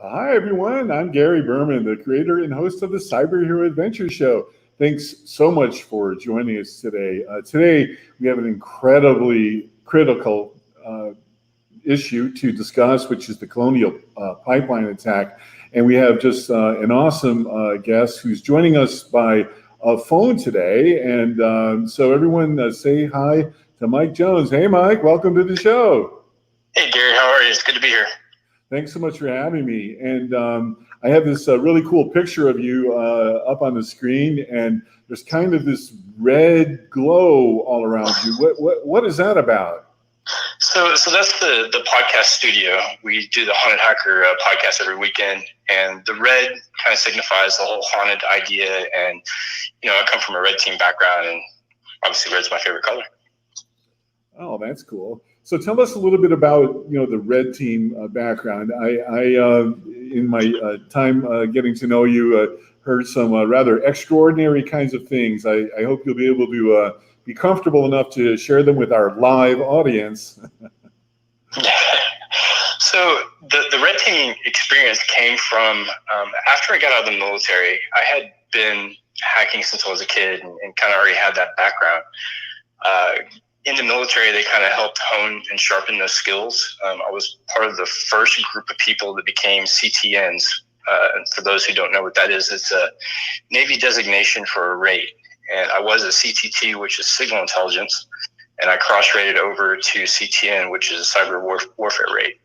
Hi, everyone. I'm Gary Berman, the creator and host of the Cyber Hero Adventure Show. Thanks so much for joining us today. Today, we have an incredibly critical issue to discuss, which is the Colonial pipeline attack. And we have just an awesome guest who's joining us by phone today. And so everyone say hi to Mike Jones. Hey, Mike, welcome to the show. Hey, Gary, how are you? It's good to be here. Thanks so much for having me. And I have this really cool picture of you up on the screen, and there's kind of this red glow all around you. What is that about? So that's the podcast studio. We do the Haunted Hacker podcast every weekend, and the red kind of signifies the whole haunted idea. And I come from a red team background, and obviously red's my favorite color. Oh, that's cool. So tell us a little bit about the red team background. I in my time getting to know you, heard some rather extraordinary kinds of things. I hope you'll be able to be comfortable enough to share them with our live audience. So the red team experience came from after I got out of the military. I had been hacking since I was a kid and kind of already had that background. In the military, they kind of helped hone and sharpen those skills. I was part of the first group of people that became CTNs. And for those who don't know what that is, it's a Navy designation for a rate. And I was a CTT, which is signal intelligence, and I cross-rated over to CTN, which is a cyber warfare rate.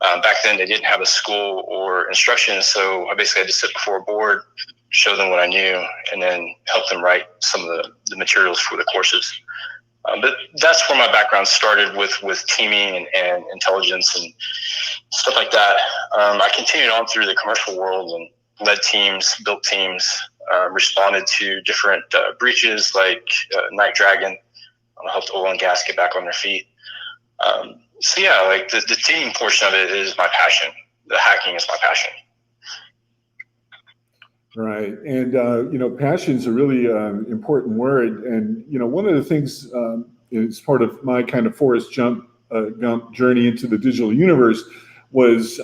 Back then, they didn't have a school or instruction, so I basically had to sit before a board, show them what I knew, and then help them write some of the materials for the courses. But that's where my background started with teaming and intelligence and stuff like that. I continued on through the commercial world and led teams, built teams, responded to different breaches like Night Dragon, helped oil and gas get back on their feet. So yeah, like the teaming portion of it is my passion. The hacking is my passion. Right. And, passion is a really important word. And, one of the things is part of my kind of Forrest Gump journey into the digital universe was,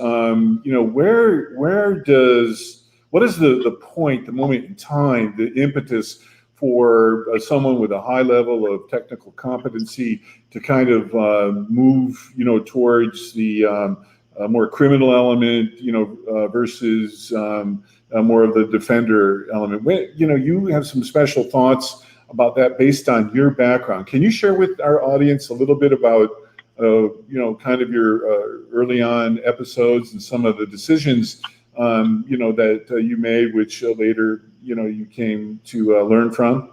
what is the point, the moment in time, the impetus for someone with a high level of technical competency to kind of move, towards the more criminal element, versus more of the defender element. You have some special thoughts about that based on your background. Can you share with our audience a little bit about, kind of your early on episodes and some of the decisions, that you made, which later, you came to learn from?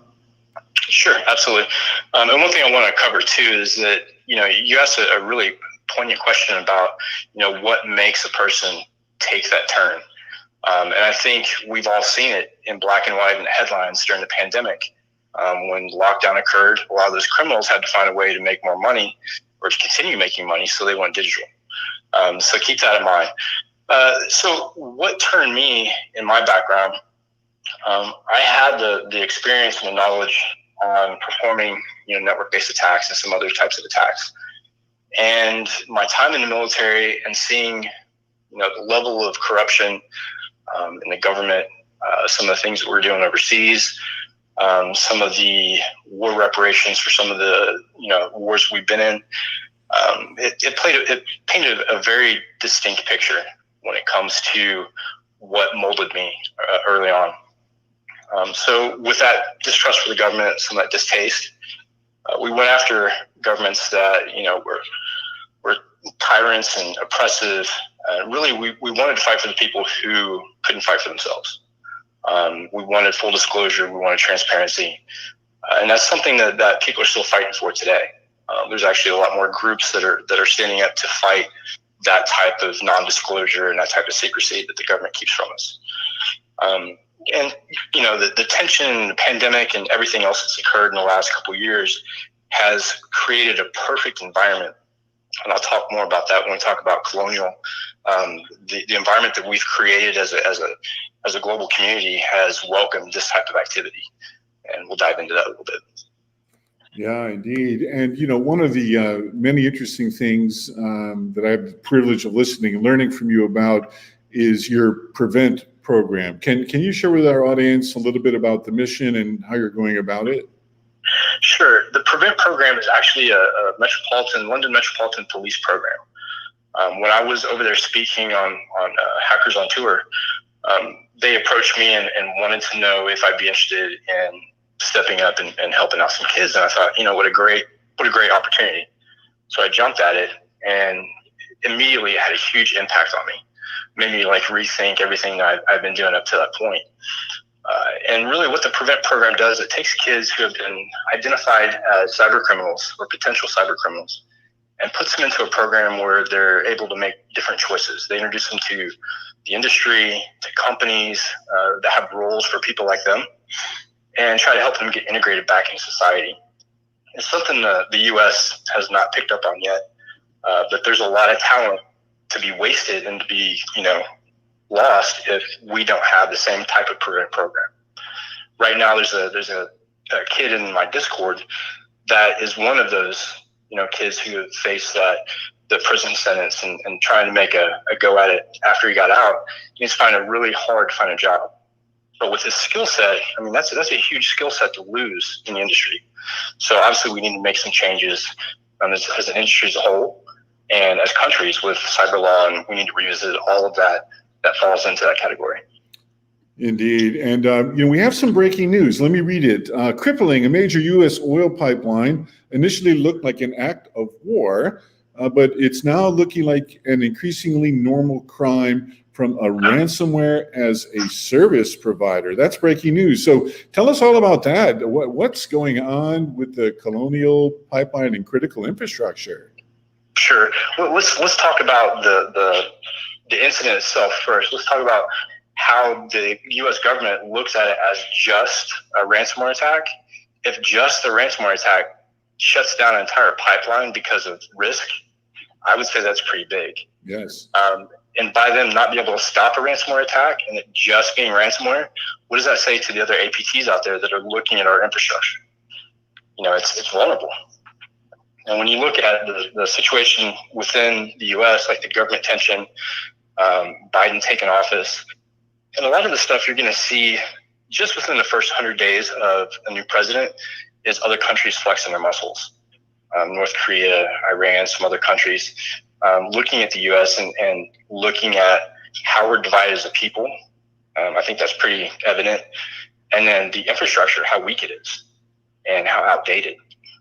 Sure, absolutely. And one thing I want to cover too is that, you asked a really poignant question about, what makes a person take that turn. And I think we've all seen it in black and white in the headlines during the pandemic. When lockdown occurred, a lot of those criminals had to find a way to make more money or to continue making money, so they went digital. So keep that in mind. So what turned me in my background, I had the experience and the knowledge on performing, network-based attacks and some other types of attacks. And my time in the military and seeing, the level of corruption in the government, some of the things that we're doing overseas, some of the war reparations for some of the wars we've been in, it painted a very distinct picture when it comes to what molded me early on. So with that distrust for the government, some of that distaste, we went after governments that were tyrants and oppressive. Really, we wanted to fight for the people who couldn't fight for themselves. We wanted full disclosure. We wanted transparency. And that's something that people are still fighting for today. There's actually a lot more groups that are standing up to fight that type of non-disclosure and that type of secrecy that the government keeps from us. And the tension, the pandemic, and everything else that's occurred in the last couple of years has created a perfect environment. And I'll talk more about that when we talk about Colonial. The environment that we've created as a global community has welcomed this type of activity, and we'll dive into that a little bit. Yeah, indeed. And, one of the many interesting things that I have the privilege of listening and learning from you about is your PREVENT program. Can you share with our audience a little bit about the mission and how you're going about it? Sure. The PREVENT program is actually a London Metropolitan Police program. When I was over there speaking on Hackers on Tour, they approached me and wanted to know if I'd be interested in stepping up and helping out some kids. And I thought, what a great opportunity. So I jumped at it, and immediately it had a huge impact on me. Made me rethink everything that I've been doing up to that point. And really what the PREVENT program does, it takes kids who have been identified as cyber criminals or potential cyber criminals and puts them into a program where they're able to make different choices. They introduce them to the industry, to companies that have roles for people like them, and try to help them get integrated back into society. It's something the U.S. has not picked up on yet, but there's a lot of talent to be wasted and to be, lost if we don't have the same type of PREVENT program. Right now, there's a kid in my Discord that is one of those, kids who have faced the prison sentence and trying to make a go at it after he got out. He's finding it really hard to find a job. But with his skill set, that's a huge skill set to lose in the industry. So obviously we need to make some changes as an industry as a whole and as countries with cyber law, and we need to revisit all of that falls into that category. Indeed. And, we have some breaking news. Let me read it. Crippling a major U.S. oil pipeline initially looked like an act of war, but it's now looking like an increasingly normal crime from a ransomware as a service provider. That's breaking news. So tell us all about that. What's going on with the Colonial pipeline and critical infrastructure? Sure. Well, let's talk about the incident itself first. Let's talk about how the U.S. government looks at it as just a ransomware attack. If just a ransomware attack shuts down an entire pipeline because of risk, I would say that's pretty big. Yes. And by them not being able to stop a ransomware attack and it just being ransomware, what does that say to the other APTs out there that are looking at our infrastructure? It's vulnerable. And when you look at the situation within the U.S., like the government tension, Biden taking office, and a lot of the stuff you're going to see just within the first 100 days of a new president is other countries flexing their muscles. North Korea, Iran, some other countries, looking at the U.S. and looking at how we're divided as a people. I think that's pretty evident. And then the infrastructure, how weak it is and how outdated.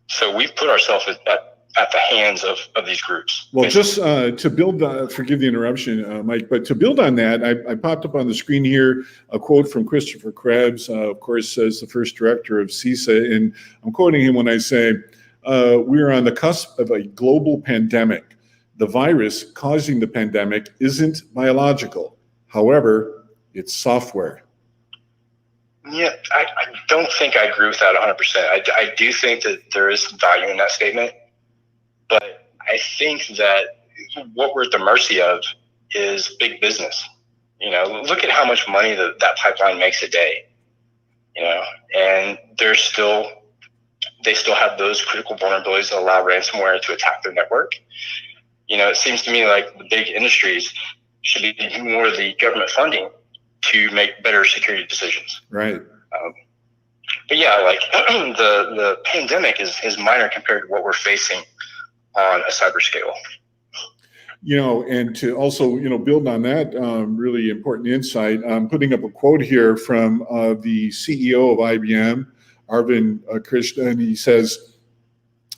So we've put ourselves at the hands of these groups. Well, just to build, forgive the interruption, Mike, but to build on that, I popped up on the screen here a quote from Christopher Krebs, of course, as the first director of CISA, and I'm quoting him when I say, we are on the cusp of a global pandemic. The virus causing the pandemic isn't biological. However, it's software. Yeah, I don't think I agree with that 100%. I do think that there is some value in that statement. But I think that what we're at the mercy of is big business. Look at how much money that pipeline makes a day. And they still have those critical vulnerabilities that allow ransomware to attack their network. It seems to me like the big industries should be getting more of the government funding to make better security decisions. Right. But yeah, the pandemic is minor compared to what we're facing on a cyber scale. And to also, build on that really important insight, I'm putting up a quote here from the CEO of IBM, Arvind Krishna, and he says,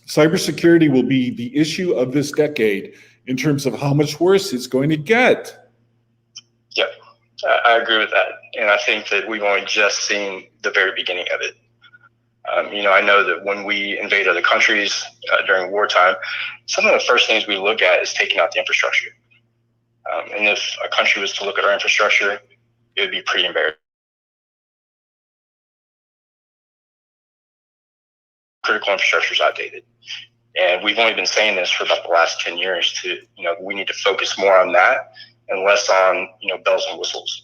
cybersecurity will be the issue of this decade in terms of how much worse it's going to get. Yep, I agree with that. And I think that we've only just seen the very beginning of it. I know that when we invade other countries during wartime, some of the first things we look at is taking out the infrastructure. And if a country was to look at our infrastructure, it would be pretty embarrassing. Critical infrastructure is outdated. And we've only been saying this for about the last 10 years we need to focus more on that and less on, bells and whistles.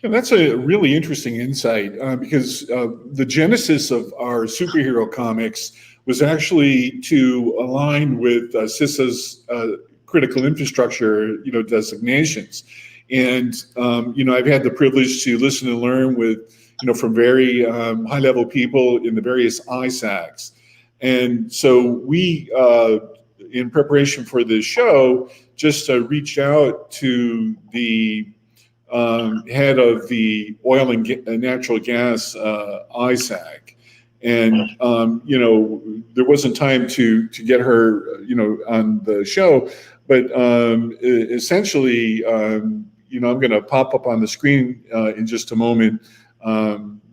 Yeah, that's a really interesting insight because the genesis of our superhero comics was actually to align with CISA's critical infrastructure, designations. And, I've had the privilege to listen and learn with, from very high level people in the various ISACs. And so we, in preparation for this show, just reached out to the head of the oil and natural gas ISAC. And, there wasn't time to get her, on the show, but essentially, I'm going to pop up on the screen in just a moment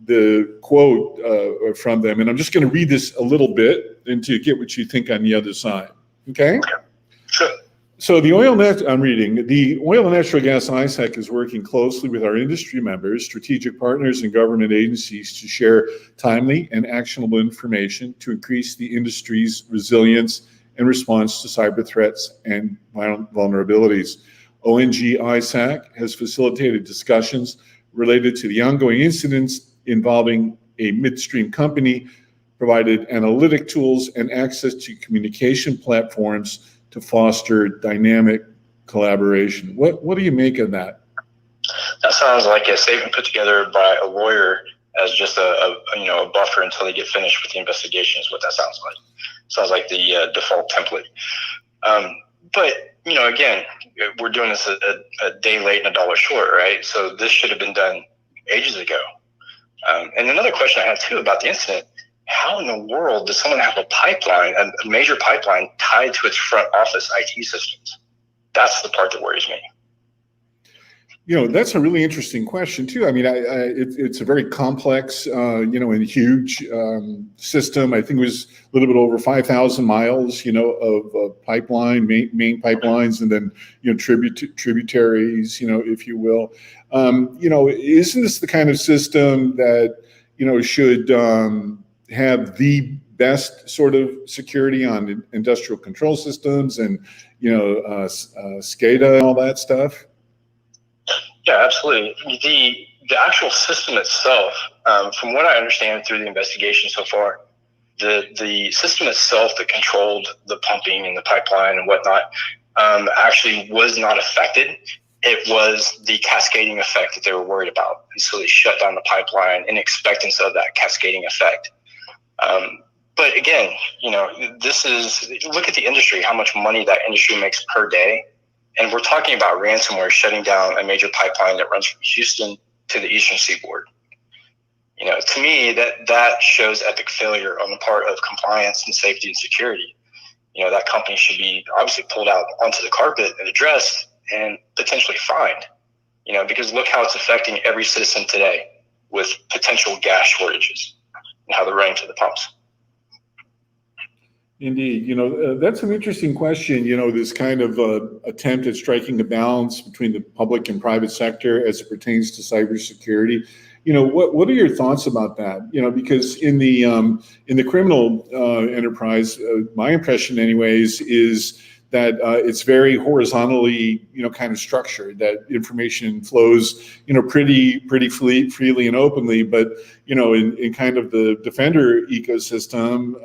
the quote from them. And I'm just going to read this a little bit and to get what you think on the other side. Okay? Sure. So I'm reading, the oil and natural gas ISAC is working closely with our industry members, strategic partners, and government agencies to share timely and actionable information to increase the industry's resilience and response to cyber threats and vulnerabilities. ONG ISAC has facilitated discussions related to the ongoing incidents involving a midstream company, provided analytic tools and access to communication platforms to foster dynamic collaboration. What do you make of that? That sounds like a statement put together by a lawyer as just a buffer until they get finished with the investigation is what that sounds like. Sounds like the default template. But again, we're doing this a day late and a dollar short, right? So this should have been done ages ago. And another question I have too about the incident: how in the world does someone have a pipeline, a major pipeline, tied to its front office IT systems? That's the part that worries me. That's a really interesting question too. I mean, it's a very complex, and huge system. I think it was a little bit over 5,000 miles, of pipeline, main pipelines, and then, tributaries, if you will. Isn't this the kind of system that, should have the best sort of security on industrial control systems and, SCADA and all that stuff? Yeah, absolutely. The actual system itself, from what I understand through the investigation so far, the system itself that controlled the pumping and the pipeline and whatnot actually was not affected. It was the cascading effect that they were worried about. And so they shut down the pipeline in expectance of that cascading effect. But again, look at the industry, how much money that industry makes per day. And we're talking about ransomware shutting down a major pipeline that runs from Houston to the Eastern Seaboard. To me, that shows epic failure on the part of compliance and safety and security. That company should be obviously pulled out onto the carpet and addressed and potentially fined, because look how it's affecting every citizen today with potential gas shortages and how they're running to the pumps. Indeed. That's an interesting question, this kind of attempt at striking a balance between the public and private sector as it pertains to cybersecurity. What are your thoughts about that? Because in the criminal enterprise, my impression anyways, is that it's very horizontally, kind of structured, that information flows, pretty freely and openly. But, in kind of the defender ecosystem,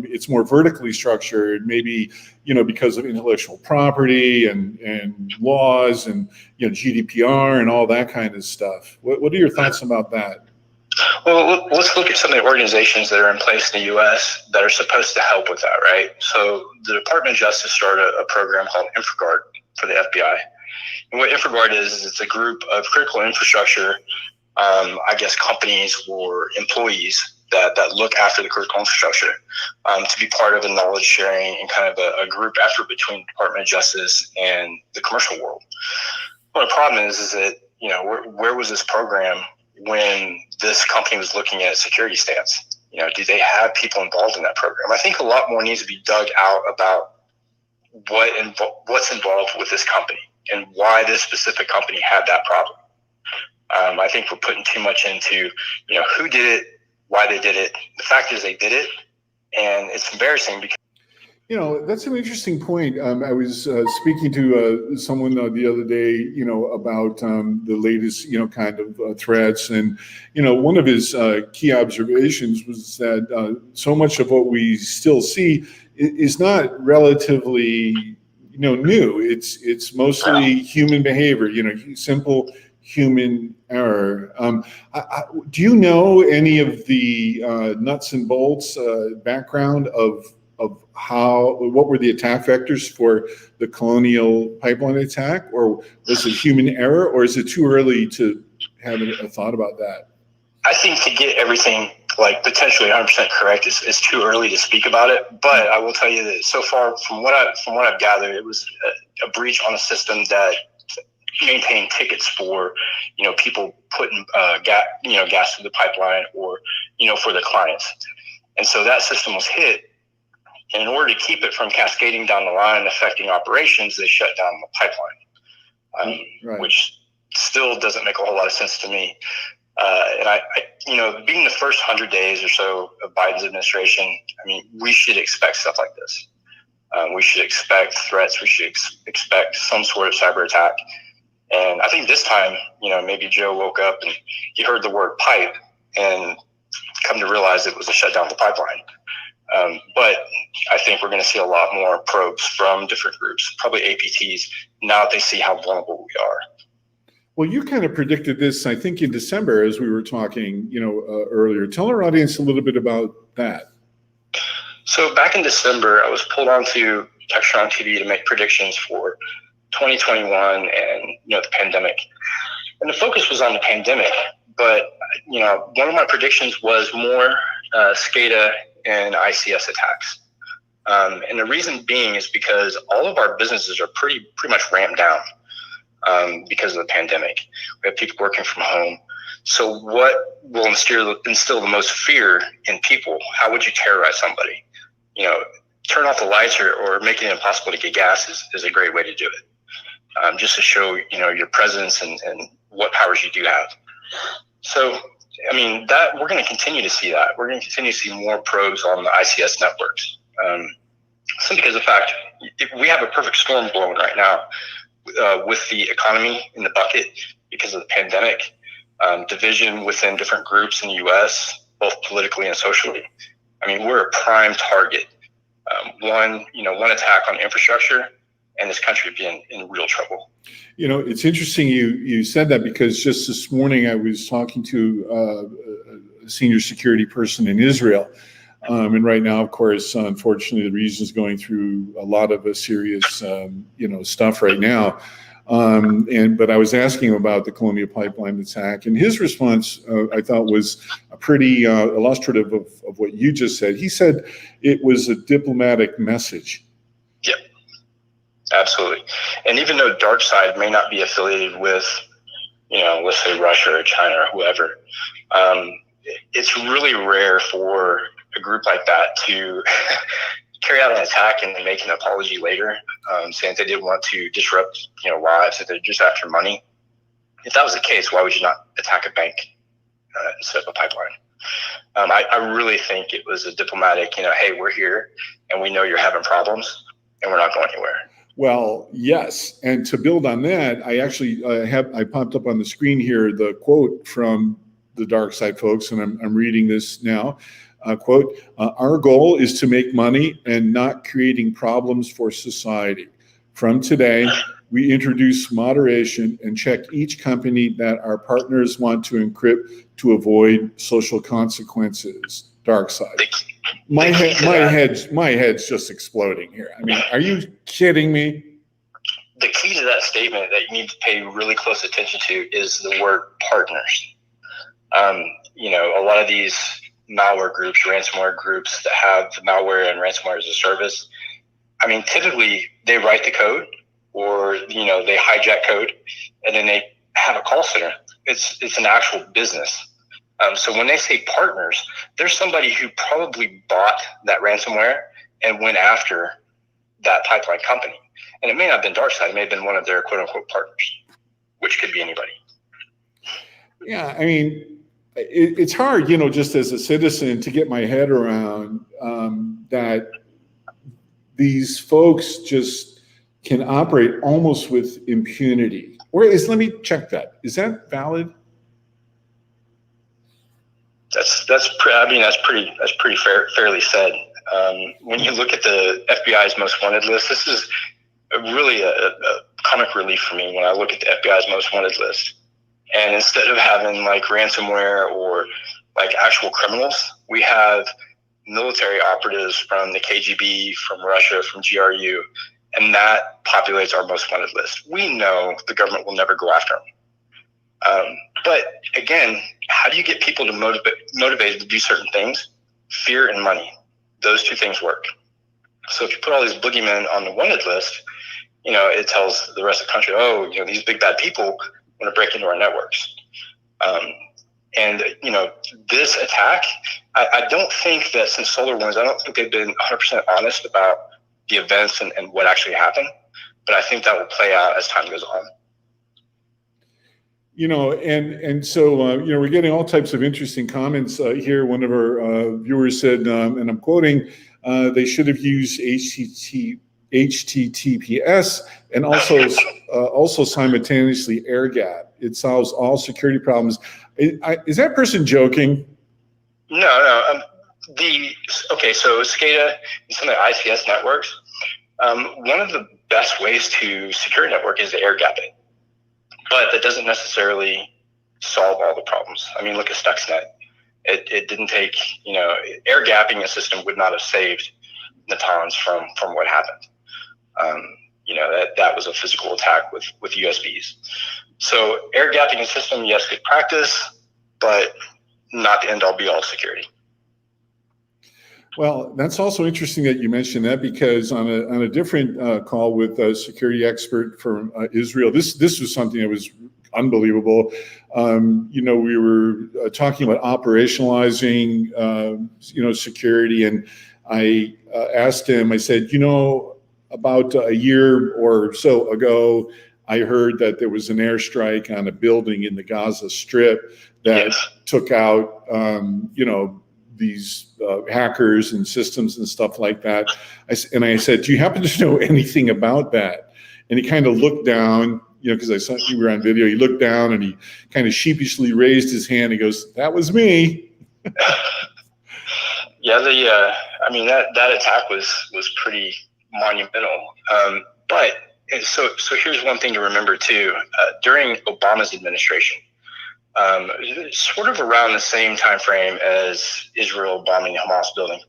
it's more vertically structured, maybe, because of intellectual property and laws and, GDPR and all that kind of stuff. What are your thoughts about that? Well, let's look at some of the organizations that are in place in the U.S. that are supposed to help with that, right? So the Department of Justice started a program called InfraGard for the FBI. And what InfraGard is it's a group of critical infrastructure, companies or employees that look after the critical infrastructure to be part of a knowledge sharing and kind of a group effort between the Department of Justice and the commercial world. Well, the problem is that, where was this program when this company was looking at security stance? Do they have people involved in that program? I think a lot more needs to be dug out about what's involved with this company and why this specific company had that problem. I think we're putting too much into, who did it, why they did it. The fact is they did it, and it's embarrassing because that's an interesting point. I was speaking to someone the other day, about the latest, kind of threats. And, one of his key observations was that so much of what we still see is not relatively, new. It's mostly human behavior, simple human error. Do you know any of the nuts and bolts background of what were the attack vectors for the Colonial pipeline attack, or was it human error, or is it too early to have a thought about that? I think to get everything like potentially 100% correct is too early to speak about it. But I will tell you that so far, from what I've gathered, it was a breach on a system that maintained tickets for people putting gas through the pipeline, or for the clients. And so that system was hit. And in order to keep it from cascading down the line and affecting operations, they shut down the pipeline, right. Which still doesn't make a whole lot of sense to me. And I being the first 100 days or so of Biden's administration, I mean, we should expect stuff like this. We should expect threats. We should expect some sort of cyber attack. And I think this time, maybe Joe woke up and he heard the word pipe and come to realize it was a shutdown of the pipeline. But I think we're going to see a lot more probes from different groups, probably APTs, now that they see how vulnerable we are. Well, you kind of predicted this, I think, in December as we were talking, earlier. Tell our audience a little bit about that. So back in December, I was pulled onto Textron TV to make predictions for 2021 and the pandemic. And the focus was on the pandemic, but one of my predictions was more SCADA and ICS attacks. And the reason being is because all of our businesses are pretty much ramped down because of the pandemic. We have people working from home. So what will instill the most fear in people? How would you terrorize somebody? Turn off the lights or make it impossible to get gas is a great way to do it. Just to show, your presence and what powers you do have. So, I mean, that we're going to continue to see that. We're going to continue to see more probes on the ICS networks. Simply because of the fact we have a perfect storm blowing right now with the economy in the bucket because of the pandemic, division within different groups in the U.S., both politically and socially. I mean, we're a prime target. One attack on infrastructure, and this country would be in real trouble. It's interesting you said that, because just this morning I was talking to a senior security person in Israel. And right now, of course, unfortunately, the region is going through a lot of serious, stuff right now. But I was asking him about the Colonial pipeline attack, and his response, I thought, was pretty illustrative of what you just said. He said it was a diplomatic message. Yep, absolutely. And even though DarkSide may not be affiliated with, let's say Russia or China or whoever, it's really rare for a group like that to carry out an attack and then make an apology later, saying they didn't want to disrupt, lives, that they're just after money. If that was the case, why would you not attack a bank instead of a pipeline? I really think it was a diplomatic, hey, we're here and we know you're having problems and we're not going anywhere. Well, yes. And to build on that, I actually I popped up on the screen here the quote from the DarkSide folks, and I'm reading this now. Quote, our goal is to make money and not creating problems for society. From today, we introduce moderation and check each company that our partners want to encrypt to avoid social consequences. DarkSide. My head's just exploding here. I mean, are you kidding me? The key to that statement that you need to pay really close attention to is the word partners. A lot of these malware groups, ransomware groups that have malware and ransomware as a service, I mean, typically they write the code or, they hijack code and then they have a call center. It's an actual business. So when they say partners, there's somebody who probably bought that ransomware and went after that pipeline company. And it may not have been DarkSide. It may have been one of their quote unquote partners, which could be anybody. Yeah, I mean, it's hard, just as a citizen to get my head around that these folks just can operate almost with impunity. Let me check that. Is that valid? That's pretty fairly said. When you look at the FBI's most wanted list, this is a really a comic relief for me when I look at the FBI's most wanted list. And instead of having like ransomware or like actual criminals, we have military operatives from the KGB, from Russia, from GRU, and that populates our most wanted list. We know the government will never go after them. But again, how do you get people to motivated to do certain things? Fear and money. Those two things work. So if you put all these boogeymen on the wanted list, it tells the rest of the country, these big bad people want to break into our networks. And this attack, I don't think that since SolarWinds, I don't think they've been 100% honest about the events and what actually happened. But I think that will play out as time goes on. And so we're getting all types of interesting comments here. One of our viewers said, and I'm quoting, they should have used HTTPS and also simultaneously air gap. It solves all security problems. Is that person joking? No. So SCADA and some of the ICS networks, one of the best ways to secure a network is to air gap it. But that doesn't necessarily solve all the problems. I mean, look at Stuxnet. It didn't take, air gapping a system would not have saved Natanz from what happened. That was a physical attack with USBs. So air gapping a system, yes, good practice, but not the end all be all security. Well, that's also interesting that you mentioned that, because on a different call with a security expert from Israel, this was something that was unbelievable. We were talking about operationalizing, security, and I asked him. I said, about a year or so ago, I heard that there was an airstrike on a building in the Gaza Strip that took out, these hackers and systems and stuff like that. I said, do you happen to know anything about that? And he kind of looked down, because I saw you were on video. He looked down and he kind of sheepishly raised his hand. He goes, "That was me." Yeah, that attack was pretty monumental. But so here's one thing to remember too. During Obama's administration, sort of around the same time frame as Israel bombing the Hamas building,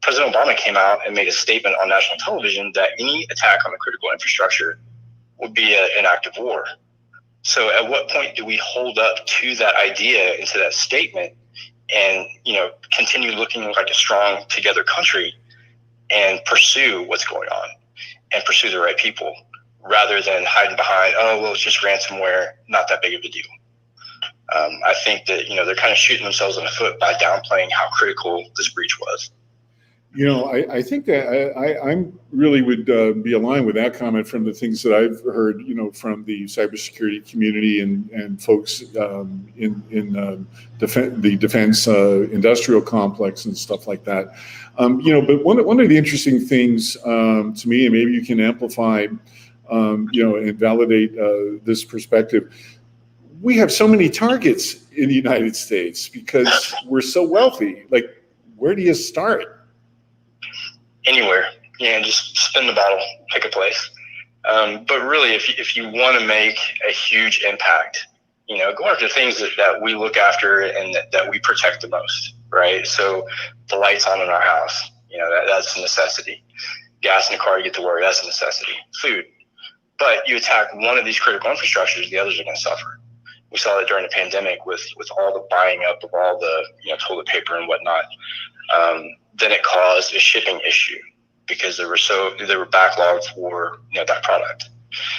President Obama came out and made a statement on national television that any attack on the critical infrastructure would be an act of war. So at what point do we hold up to that idea and to that statement and, continue looking like a strong together country and pursue what's going on and pursue the right people rather than hiding behind, it's just ransomware, not that big of a deal. I think that, they're kind of shooting themselves in the foot by downplaying how critical this breach was. I think that I really would be aligned with that comment from the things that I've heard, from the cybersecurity community and folks in the defense industrial complex and stuff like that. But one of the interesting things to me, and maybe you can amplify, and validate this perspective. We have so many targets in the United States because we're so wealthy. Like, where do you start? Anywhere, just spin the bottle, pick a place. But really, if you want to make a huge impact, go after things that we look after and that we protect the most, right? So the lights on in our house, that's a necessity. Gas in the car to get to work, that's a necessity. Food. But you attack one of these critical infrastructures, the others are going to suffer. We saw that during the pandemic with all the buying up of all the toilet paper and whatnot. Then it caused a shipping issue because they were backlogged for that product.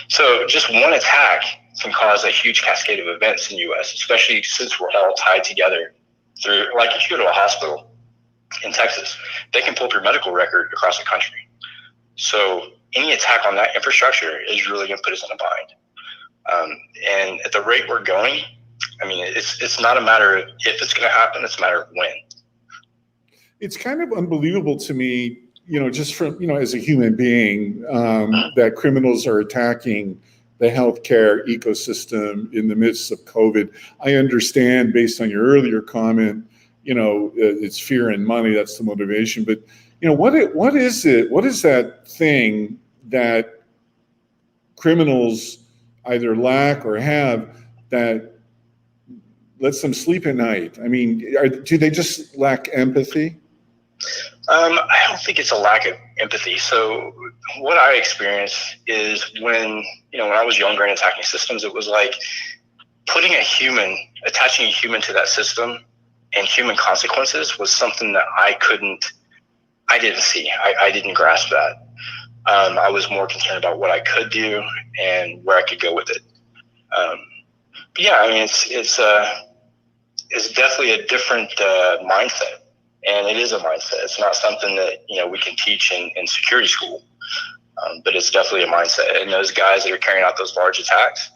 So just one attack can cause a huge cascade of events in the U.S., especially since we're all tied together through. Like if you go to a hospital in Texas, they can pull up your medical record across the country. So any attack on that infrastructure is really going to put us in a bind. And at the rate we're going, it's not a matter of if it's going to happen; it's a matter of when. It's kind of unbelievable to me, just from, as a human being, that criminals are attacking the healthcare ecosystem in the midst of COVID. I understand, based on your earlier comment, it's fear and money, that's the motivation. But, what is it? What is that thing that criminals either lack or have that lets them sleep at night? I mean, do they just lack empathy? I don't think it's a lack of empathy. So what I experienced is when I was younger and attacking systems, it was like attaching a human to that system and human consequences was something that I didn't see. I didn't grasp that. I was more concerned about what I could do and where I could go with it. But yeah, I mean, it's definitely a different mindset, and it is a mindset. It's not something that we can teach in security school, but it's definitely a mindset. And those guys that are carrying out those large attacks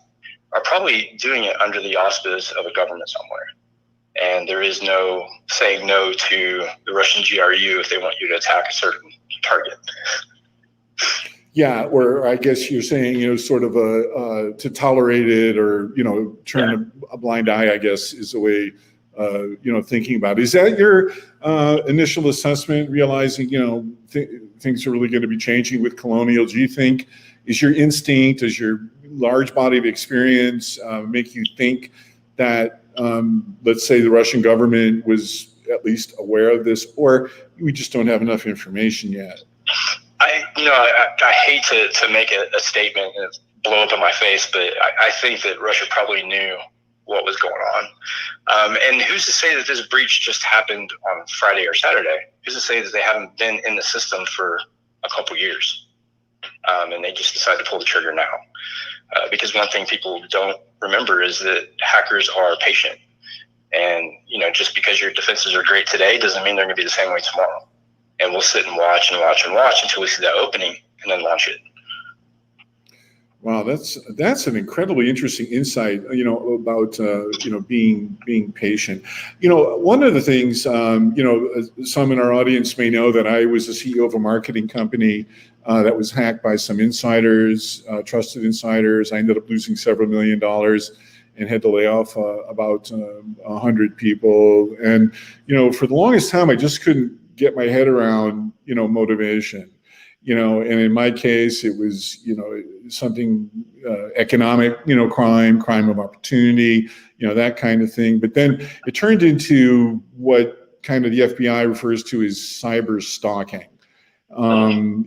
are probably doing it under the auspice of a government somewhere. And there is no saying no to the Russian GRU if they want you to attack a certain target. Yeah, or I guess you're saying, sort of to tolerate it or, turn a blind eye, I guess, is the way, thinking about it. Is that your initial assessment, realizing, things are really going to be changing with Colonial? Do you think, is your instinct, does your large body of experience make you think that, let's say the Russian government was at least aware of this, or we just don't have enough information yet? I hate to make a statement and blow up in my face, but I think that Russia probably knew what was going on. And who's to say that this breach just happened on Friday or Saturday? Who's to say that they haven't been in the system for a couple years, and they just decided to pull the trigger now? Because one thing people don't remember is that hackers are patient. And, just because your defenses are great today doesn't mean they're going to be the same way tomorrow. And we'll sit and watch and watch and watch until we see that opening and then launch it. Wow, that's an incredibly interesting insight, about being patient. One of the things, some in our audience may know that I was the CEO of a marketing company that was hacked by some insiders, trusted insiders. I ended up losing several $1 million and had to lay off about 100 people. And for the longest time, I just couldn't get my head around motivation. And in my case, it was, something economic, crime of opportunity, that kind of thing. But then it turned into what kind of the FBI refers to as cyber stalking. And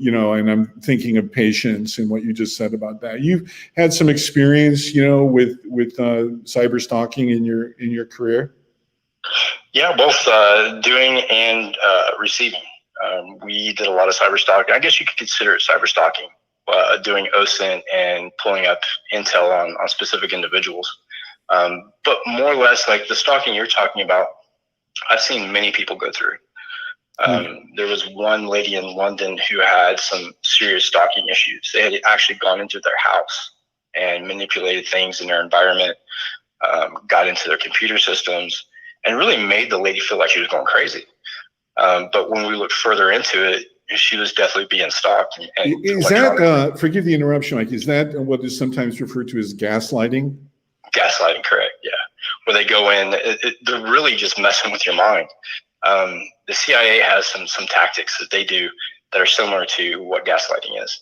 I'm thinking of patience and what you just said about that. You've had some experience, with cyber stalking in your career. Yeah, both doing and receiving. We did a lot of cyber stalking. I guess you could consider it cyber stalking, doing OSINT and pulling up intel on specific individuals. But more or less, like the stalking you're talking about, I've seen many people go through. There was one lady in London who had some serious stalking issues. They had actually gone into their house and manipulated things in their environment, got into their computer systems, and really made the lady feel like she was going crazy. But when we looked further into it, she was definitely being stalked. And is that, forgive the interruption, Mike, is that what is sometimes referred to as gaslighting? Gaslighting, correct, yeah. Where they go in, they're really just messing with your mind. The CIA has some tactics that they do that are similar to what gaslighting is.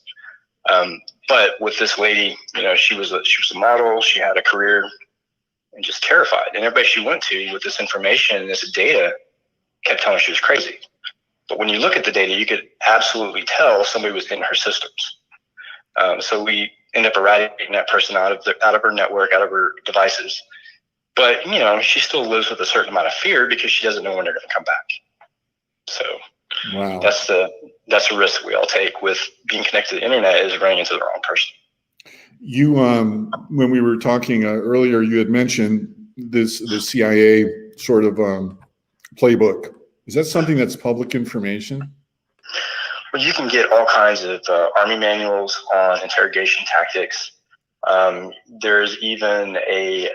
But with this lady, she was a model, she had a career, and just terrified. And everybody she went to with this information, this data, kept telling her she was crazy. But when you look at the data, you could absolutely tell somebody was in her systems. So we end up eradicating that person out of her network, out of her devices. But she still lives with a certain amount of fear because she doesn't know when they're going to come back. So wow, that's a risk we all take with being connected to the internet, is running into the wrong person. You, when we were talking earlier, you had mentioned the CIA sort of playbook. Is that something that's public information? Well, you can get all kinds of Army manuals on interrogation tactics. There's even a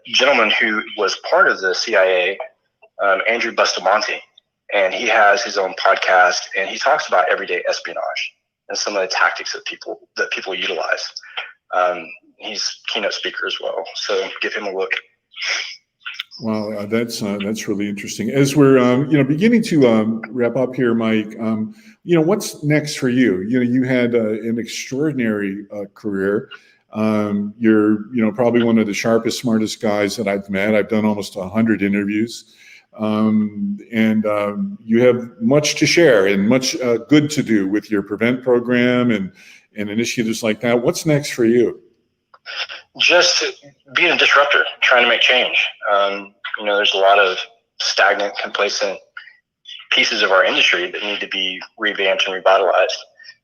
gentleman who was part of the CIA, Andrew Bustamante, and he has his own podcast, and he talks about everyday espionage and some of the tactics that people utilize. He's a keynote speaker as well, so give him a look. Wow, that's really interesting. As we're beginning to wrap up here, Mike, what's next for you? You had an extraordinary career. You're probably one of the sharpest, smartest guys that I've met. I've done almost 100 interviews, and you have much to share and much good to do with your Prevent program and initiatives like that. What's next for you? Just being a disruptor, trying to make change. There's a lot of stagnant, complacent pieces of our industry that need to be revamped and revitalized.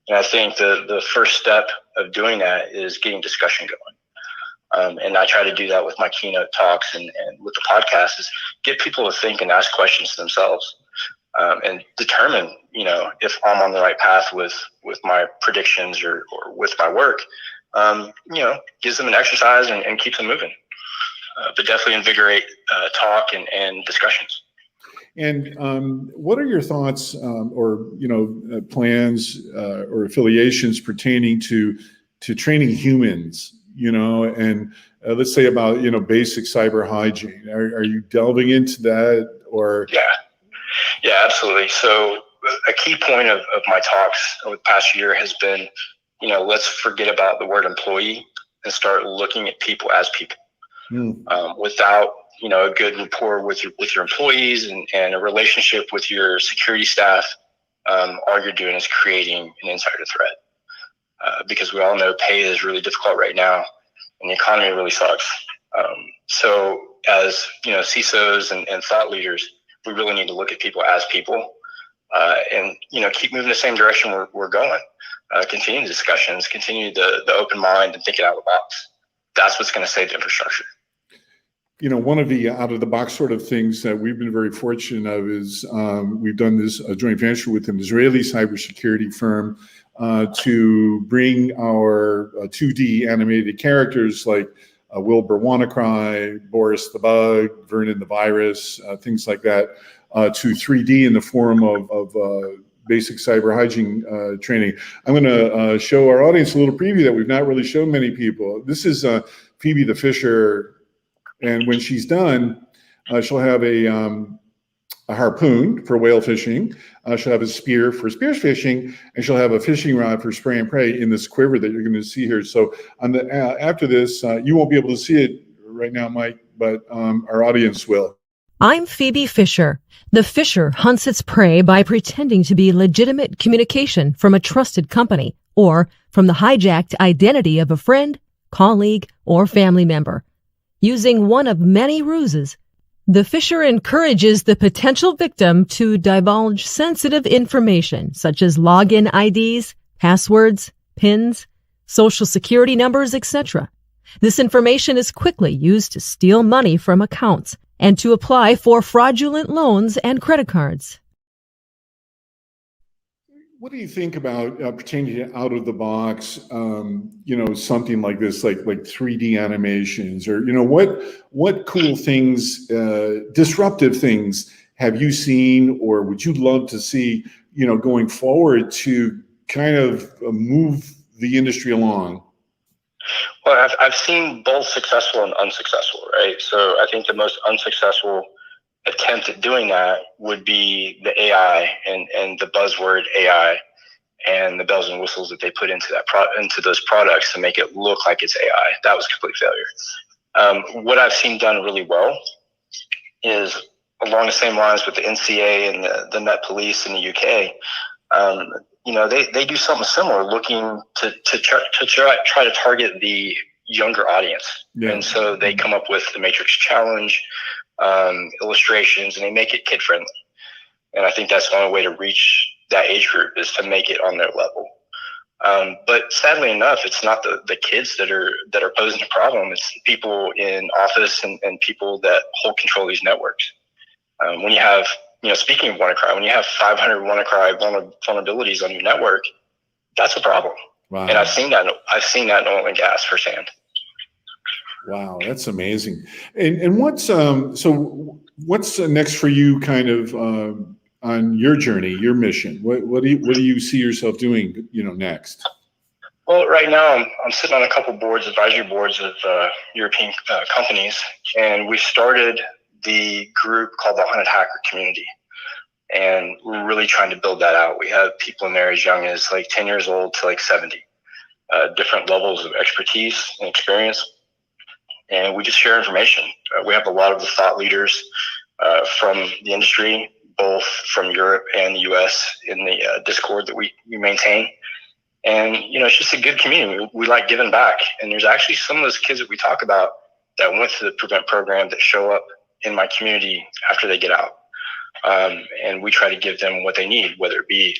And I think the first step of doing that is getting discussion going. And I try to do that with my keynote talks and with the podcast, is get people to think and ask questions to themselves, and determine, if I'm on the right path with my predictions or with my work. Gives them an exercise and keeps them moving. But definitely invigorate talk and discussions. And what are your thoughts or plans or affiliations pertaining to training humans? And let's say about basic cyber hygiene. Are you delving into that or? Yeah, absolutely. So a key point of my talks over the past year has been, let's forget about the word employee and start looking at people as people. Without, a good rapport with your employees and a relationship with your security staff, all you're doing is creating an insider threat. Because we all know pay is really difficult right now and the economy really sucks. So as, CISOs and thought leaders, we really need to look at people as people, and, keep moving the same direction we're going. Continue the discussions, continue the open mind and thinking out of the box. That's what's going to save the infrastructure. One of the out of the box sort of things that we've been very fortunate of is we've done this joint venture with an Israeli cybersecurity firm to bring our 2D animated characters like Wilbur WannaCry, Boris the Bug, Vernon the Virus, things like that, to 3D in the form of basic cyber hygiene training. I'm going to show our audience a little preview that we've not really shown many people. This is Phoebe the Fisher, and when she's done, she'll have a harpoon for whale fishing. She'll have a spear for spear fishing, and she'll have a fishing rod for spray and pray in this quiver that you're going to see here. So on the after this, you won't be able to see it right now, Mike, but our audience will. I'm Phoebe Fisher. The fisher hunts its prey by pretending to be legitimate communication from a trusted company or from the hijacked identity of a friend, colleague, or family member. Using one of many ruses, the fisher encourages the potential victim to divulge sensitive information such as login IDs, passwords, PINs, social security numbers, etc. This information is quickly used to steal money from accounts and to apply for fraudulent loans and credit cards. What do you think about pertaining to out of the box, something like this, like 3D animations, or what cool things, disruptive things have you seen, or would you love to see, going forward to kind of move the industry along? Well, I've seen both successful and unsuccessful, right? So I think the most unsuccessful attempt at doing that would be the AI and the buzzword AI and the bells and whistles that they put into into those products to make it look like it's AI. That was complete failure. What I've seen done really well is along the same lines with the NCA and the Met Police in the UK. They do something similar, looking to try to target the younger audience. Yeah. And so they come up with the Matrix Challenge, illustrations, and they make it kid friendly. And I think that's the only way to reach that age group, is to make it on their level. But sadly enough, it's not the kids that are posing the problem. It's the people in office and people that hold control of these networks. When you have, speaking of WannaCry, when you have 500 WannaCry vulnerabilities on your network, that's a problem. Wow. And I've seen that in oil and gas firsthand. Wow, that's amazing. And what's next for you, kind of on your journey, your mission? What do you see yourself doing, next? Well, right now I'm sitting on a couple boards, advisory boards of European companies, and we started the group called the Haunted Hacker Community. And we're really trying to build that out. We have people in there as young as like 10 years old to like 70, different levels of expertise and experience. And we just share information. We have a lot of the thought leaders from the industry, both from Europe and the US, in the Discord that we maintain. And, it's just a good community. We like giving back. And there's actually some of those kids that we talk about that went through the Prevent program that show up in my community after they get out. And we try to give them what they need, whether it be,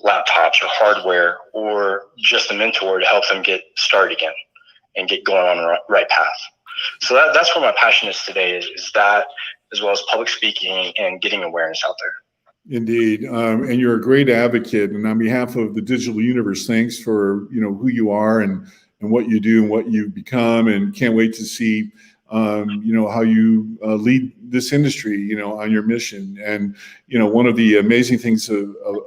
laptops or hardware, or just a mentor to help them get started again and get going on the right path. So that's where my passion is today, is that, as well as public speaking and getting awareness out there. Indeed. And you're a great advocate. And on behalf of the Digital Universe, thanks for, who you are and what you do and what you've become, and can't wait to see how you lead this industry, on your mission. And, one of the amazing things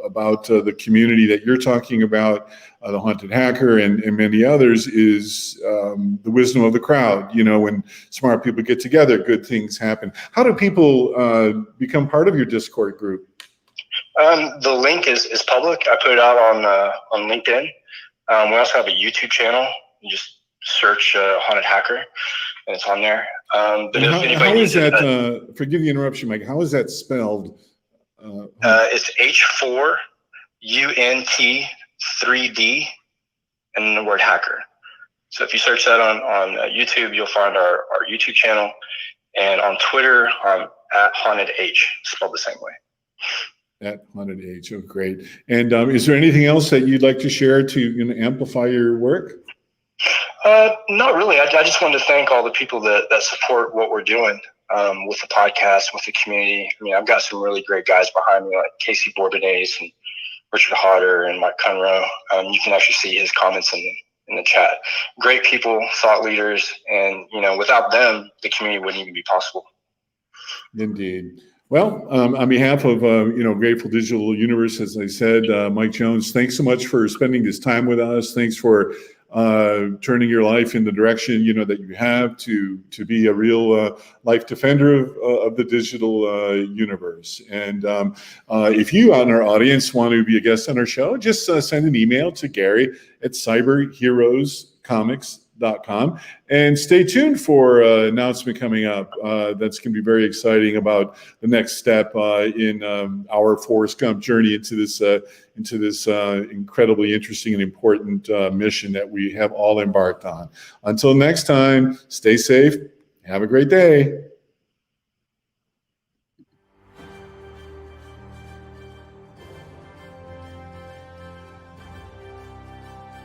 about the community that you're talking about, the Haunted Hacker and many others, is the wisdom of the crowd. When smart people get together, good things happen. How do people become part of your Discord group? The link is public. I put it out on LinkedIn. We also have a YouTube channel. You just search Haunted Hacker, and it's on there. But if anybody how is needs that? Forgive the interruption, Mike. How is that spelled? It's H4 UNT 3D and then the word hacker. So if you search that on YouTube, you'll find our YouTube channel, and on Twitter, at Haunted H, spelled the same way. At Haunted H. Oh, great. And is there anything else that you'd like to share to amplify your work? Not really. I just wanted to thank all the people that support what we're doing with the podcast, with the community. I mean, I've got some really great guys behind me, like Casey Bourbonnais and Richard Hodder and Mike Conroe. You can actually see his comments in the chat. Great people, thought leaders, and without them, the community wouldn't even be possible. Indeed. Well, on behalf of Grateful Digital Universe, as I said, Mike Jones, thanks so much for spending this time with us. Thanks for turning your life in the direction that you have to be a real life defender of the digital universe. And if you on our audience want to be a guest on our show, just send an email to Gary at cyberheroescomics.com, and stay tuned for an announcement coming up that's going to be very exciting about the next step in our Forrest Gump journey into this incredibly interesting and important mission that we have all embarked on. Until next time, stay safe. Have a great day.